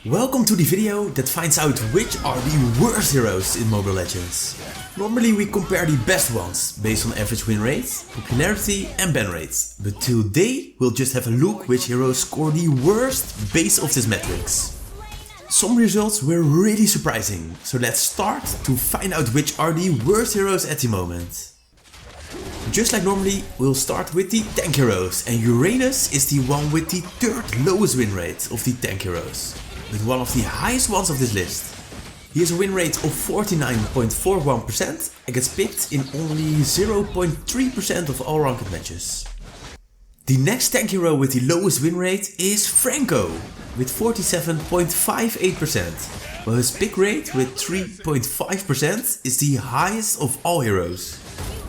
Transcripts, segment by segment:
Welcome to the video that finds out which are the worst heroes in Mobile Legends. Normally we compare the best ones based on average win rate, popularity and ban rate, but today we'll just have a look which heroes score the worst based off these metrics. Some results were really surprising, so let's start to find out which are the worst heroes at the moment. Just like normally, we'll start with the tank heroes, and Uranus is the one with the third lowest win rate of the tank heroes, but one of the highest ones of this list. He has a win rate of 49.41% and gets picked in only 0.3% of all ranked matches. The next tank hero with the lowest win rate is Franco with 47.58%, while his pick rate with 3.5% is the highest of all heroes.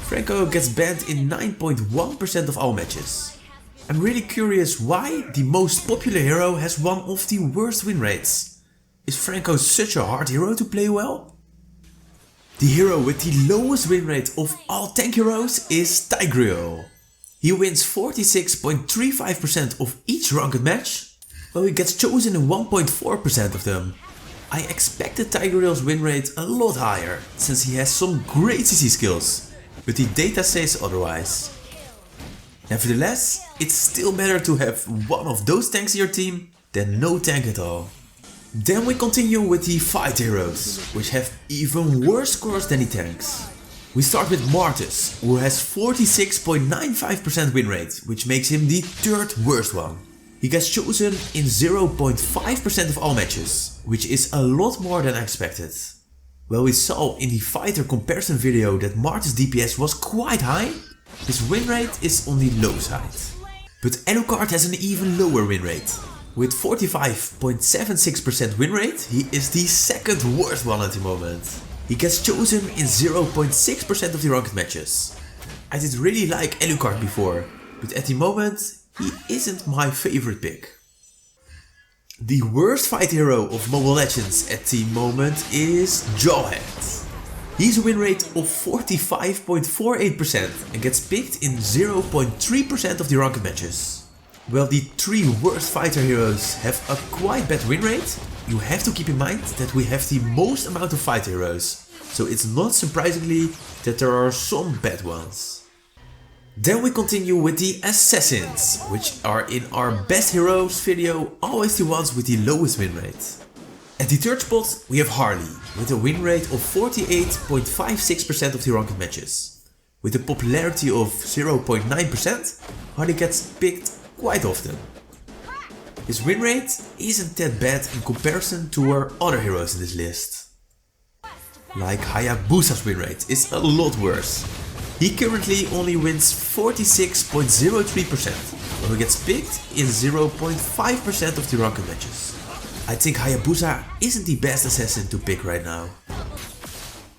Franco gets banned in 9.1% of all matches. I'm really curious why the most popular hero has one of the worst win rates. Is Franco such a hard hero to play well? The hero with the lowest win rate of all tank heroes is Tigreal. He wins 46.35% of each ranked match, while he gets chosen in 1.4% of them. I expected Tigreal's win rate a lot higher, since he has some great CC skills, but the data says otherwise. Nevertheless, it's still better to have one of those tanks in your team than no tank at all. Then we continue with the fight heroes, which have even worse scores than the tanks. We start with Martis, who has 46.95% win rate, which makes him the third worst one. He gets chosen in 0.5% of all matches, which is a lot more than I expected. Well, we saw in the fighter comparison video that Martis' DPS was quite high. His win rate is on the low side. But Alucard has an even lower win rate. With 45.76% win rate, he is the second worst one at the moment. He gets chosen in 0.6% of the ranked matches. I did really like Alucard before, but at the moment, he isn't my favorite pick. The worst fight hero of Mobile Legends at the moment is Jawhead. He has a win rate of 45.48% and gets picked in 0.3% of the ranked matches. While the three worst fighter heroes have a quite bad win rate, you have to keep in mind that we have the most amount of fighter heroes, so it's not surprisingly that there are some bad ones. Then we continue with the assassins, which are in our best heroes video always the ones with the lowest win rate. At the third spot we have Harley with a win rate of 48.56% of the ranked matches. With a popularity of 0.9%, Harley gets picked quite often. His win rate isn't that bad in comparison to our other heroes in this list. Like Hayabusa's win rate is a lot worse. He currently only wins 46.03%, while he gets picked in 0.5% of the ranked matches. I think Hayabusa isn't the best assassin to pick right now.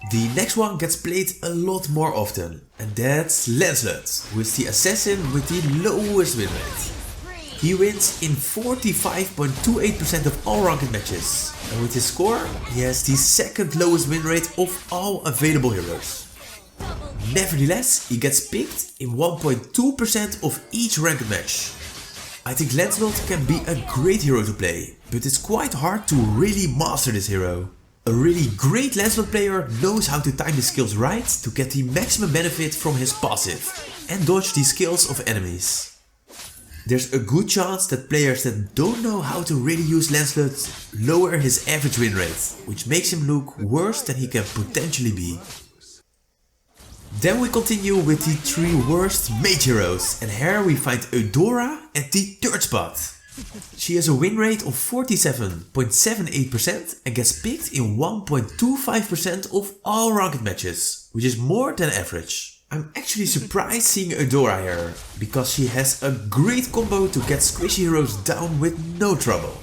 The next one gets played a lot more often, and that's Lancelot, who is the assassin with the lowest win rate. He wins in 45.28% of all ranked matches, and with his score, he has the second lowest win rate of all available heroes. Nevertheless, he gets picked in 1.2% of each ranked match. I think Lancelot can be a great hero to play, but it's quite hard to really master this hero. A really great Lancelot player knows how to time his skills right to get the maximum benefit from his passive and dodge the skills of enemies. There's a good chance that players that don't know how to really use Lancelot lower his average win rate, which makes him look worse than he can potentially be. Then we continue with the three worst mage heroes, and here we find Eudora at the third spot. She has a win rate of 47.78% and gets picked in 1.25% of all ranked matches, which is more than average. I'm actually surprised seeing Eudora here, because she has a great combo to get squishy heroes down with no trouble.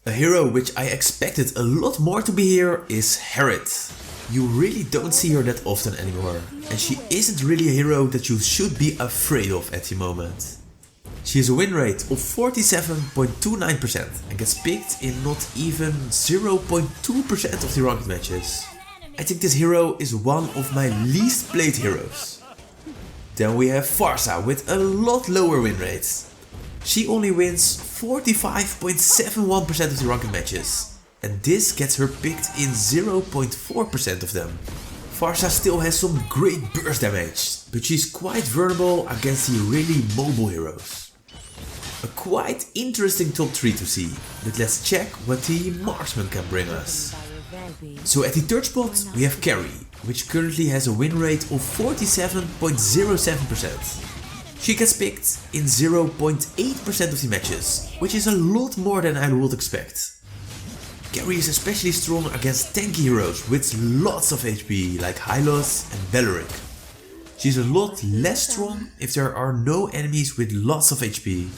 A hero which I expected a lot more to be here is Harriet. You really don't see her that often anymore, and she isn't really a hero that you should be afraid of at the moment. She has a win rate of 47.29% and gets picked in not even 0.2% of the ranked matches. I think this hero is one of my least played heroes. Then we have Pharsa with a lot lower win rates. She only wins 45.71% of the ranked matches, and this gets her picked in 0.4% of them. Farsa still has some great burst damage, but she's quite vulnerable against the really mobile heroes. A quite interesting top 3 to see, but let's check what the marksman can bring us. So at the third spot we have Carry, which currently has a win rate of 47.07%. She gets picked in 0.8% of the matches, which is a lot more than I would expect. Carry is especially strong against tanky heroes with lots of HP like Hylos and Valoric. She's a lot less strong if there are no enemies with lots of HP.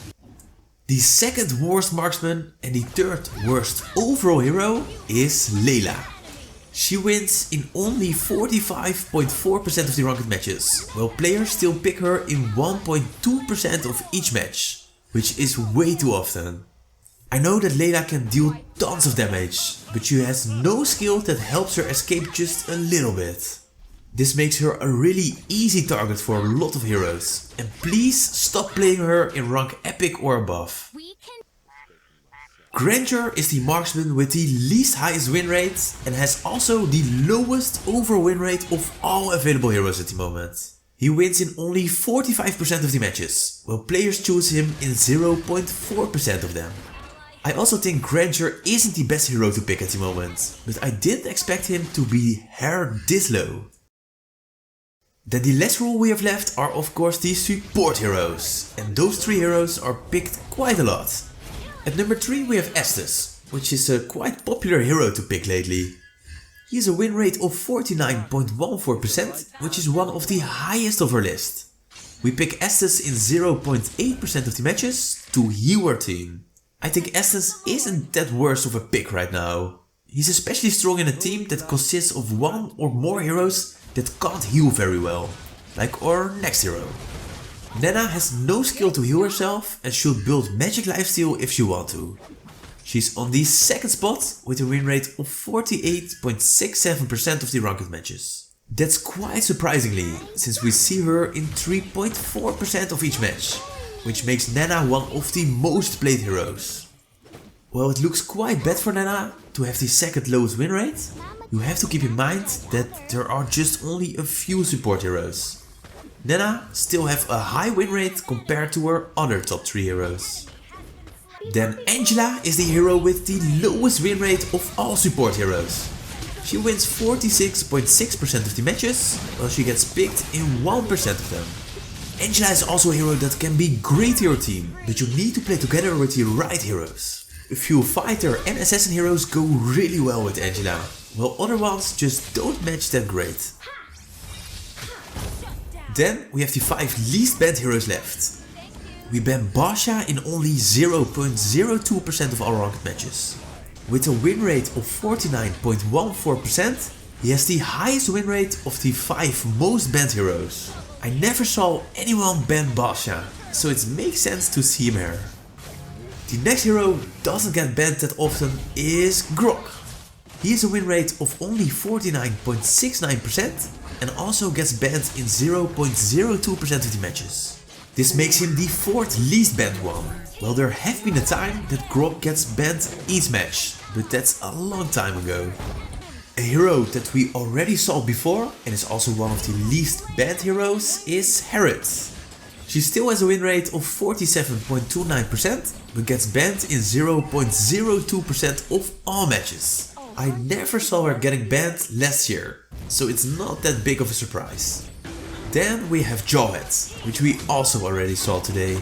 The second worst marksman and the third worst overall hero is Layla. She wins in only 45.4% of the ranked matches, while players still pick her in 1.2% of each match, which is way too often. I know that Layla can deal tons of damage, but she has no skill that helps her escape just a little bit. This makes her a really easy target for a lot of heroes, and please stop playing her in rank epic or above. Granger is the marksman with the least highest win rate and has also the lowest overall win rate of all available heroes at the moment. He wins in only 45% of the matches, while players choose him in 0.4% of them. I also think Granger isn't the best hero to pick at the moment, but I didn't expect him to be this low. Then the last role we have left are of course the support heroes, and those 3 heroes are picked quite a lot. At number 3 we have Estes, which is a quite popular hero to pick lately. He has a win rate of 49.14%, which is one of the highest of our list. We pick Estes in 0.8% of the matches to heal our team. I think Estes isn't that worse of a pick right now. He's especially strong in a team that consists of one or more heroes that can't heal very well, like our next hero. Nana has no skill to heal herself and should build magic lifesteal if she wants to. She's on the second spot with a win rate of 48.67% of the ranked matches. That's quite surprisingly, since we see her in 3.4% of each match, which makes Nana one of the most played heroes. While it looks quite bad for Nana to have the second lowest win rate, you have to keep in mind that there are just only a few support heroes. Nana still have a high win rate compared to her other top 3 heroes. Then Angela is the hero with the lowest win rate of all support heroes. She wins 46.6% of the matches, while she gets picked in 1% of them. Angela is also a hero that can be great to your team, but you need to play together with the right heroes. A few fighter and assassin heroes go really well with Angela, while other ones just don't match that great. Then we have the 5 least banned heroes left. We ban Basha in only 0.02% of all ranked matches. With a win rate of 49.14%, he has the highest win rate of the 5 most banned heroes. I never saw anyone ban Basha, so it makes sense to see him here. The next hero doesn't get banned that often is Grok. He has a win rate of only 49.69% and also gets banned in 0.02% of the matches. This makes him the 4th least banned one. Well, there have been a time that Grok gets banned each match, but that's a long time ago. A hero that we already saw before and is also one of the least banned heroes is Harriet. She still has a win rate of 47.29%, but gets banned in 0.02% of all matches. I never saw her getting banned last year, so it's not that big of a surprise. Then we have Jawhead, which we also already saw today.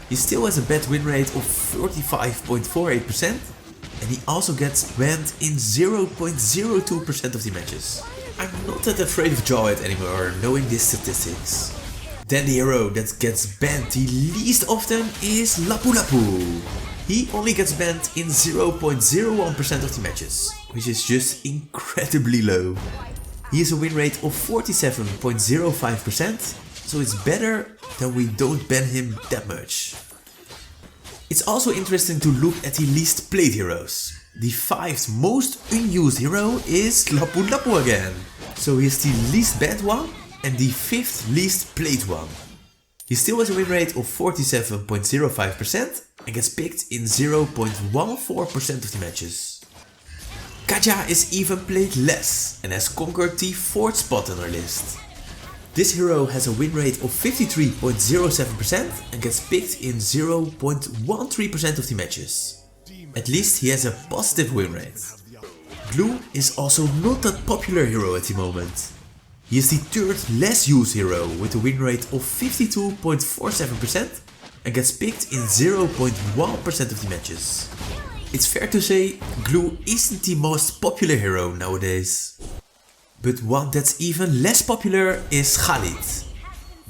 He still has a bad win rate of 35.48%, and he also gets banned in 0.02% of the matches. I'm not that afraid of Jawhead anymore, knowing these statistics. Then the hero that gets banned the least often is Lapu Lapu. He only gets banned in 0.01% of the matches, which is just incredibly low. He has a win rate of 47.05%, so it's better that we don't ban him that much. It's also interesting to look at the least played heroes. The 5th most unused hero is Lapu Lapu again. So he's the least banned one and the 5th least played one. He still has a win rate of 47.05% and gets picked in 0.14% of the matches. Katja is even played less and has conquered the 4th spot on our list. This hero has a win rate of 53.07% and gets picked in 0.13% of the matches. At least he has a positive win rate. Glue is also not that popular hero at the moment. He is the 3rd less used hero with a win rate of 52.47% and gets picked in 0.1% of the matches. It's fair to say Glue isn't the most popular hero nowadays. But one that's even less popular is Khalid.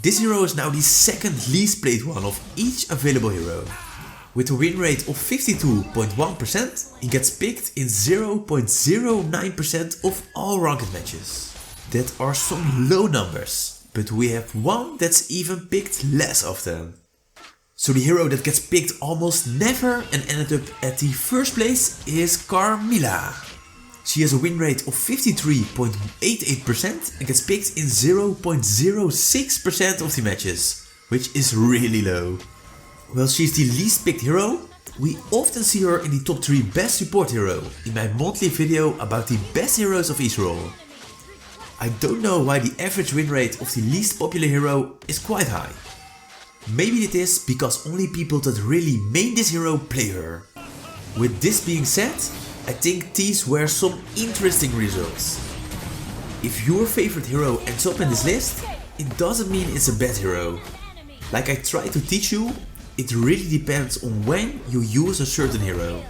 This hero is now the 2nd least played one of each available hero. With a win rate of 52.1%, he gets picked in 0.09% of all ranked matches. That are some low numbers, but we have one that's even picked less often. So the hero that gets picked almost never and ended up at the 1st place is Carmilla. She has a win rate of 53.88% and gets picked in 0.06% of the matches, which is really low. While she's the least picked hero, we often see her in the top 3 best support hero in my monthly video about the best heroes of each role. I don't know why the average win rate of the least popular hero is quite high. Maybe it is because only people that really main this hero play her. With this being said, I think these were some interesting results. If your favorite hero ends up in this list, it doesn't mean it's a bad hero. Like I tried to teach you, it really depends on when you use a certain hero.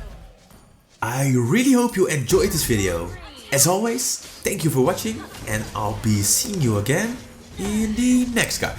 I really hope you enjoyed this video. As always, thank you for watching and I'll be seeing you again in the next guide.